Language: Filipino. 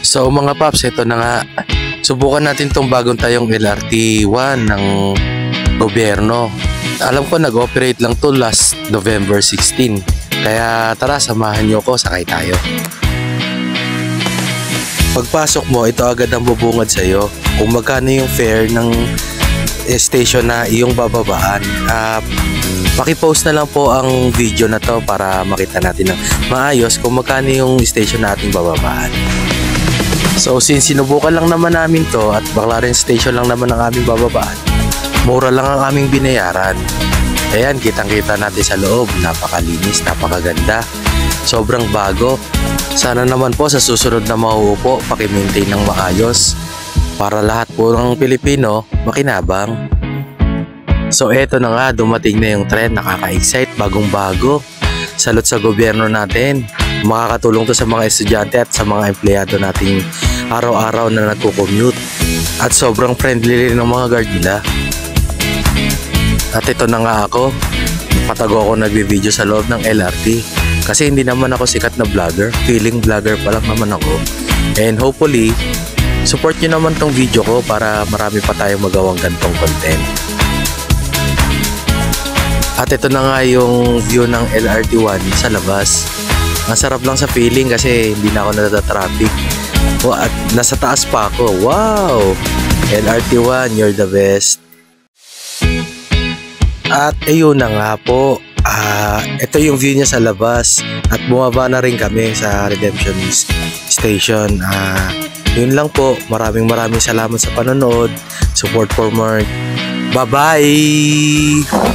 So mga paps, ito na nga. Subukan natin tong bagong tayong LRT1 ng gobyerno. Alam ko nag-operate lang to last November 16. Kaya tara, samahan nyo ko, sakay tayo. Pagpasok mo, ito agad ang bubungad sa'yo kung magkano yung fare ng station na iyong bababaan. Pakipost na lang po ang video na to para makita natin ng maayos kung magkano yung station na ating bababaan. So since sinubukan lang naman namin to at McLaren station lang naman ang aming bababaan, mura lang ang aming binayaran. Ayan, kitang-kita natin sa loob, napakalinis, napakaganda, sobrang bago. Sana naman po sa susunod na mauupo, paki-maintain ng maayos para lahat po ng Pilipino makinabang. So eto na nga, dumating na yung tren, nakaka-excite, bagong-bago. Salot sa gobyerno natin. Makakatulong to sa mga estudyante at sa mga empleyado nating araw-araw na nagko-commute. At sobrang friendly rin ng mga guard nila. At ito na nga ako, patago ako nagbi-video sa loob ng LRT. Kasi hindi naman ako sikat na vlogger, feeling vlogger pa lang naman ako. And hopefully, support nyo naman tong video ko para marami pa tayong magawang gantong content. At ito na nga yung view ng LRT1 sa labas. Ang sarap lang sa feeling kasi hindi na ako natatraffic. At nasa taas pa ako. Wow! LRT1, you're the best. At ayun na nga po. Ito yung view niya sa labas. At bumaba na rin kami sa Redemption Station. Yun lang po. Maraming salamat sa panonood. Support for more. Bye-bye!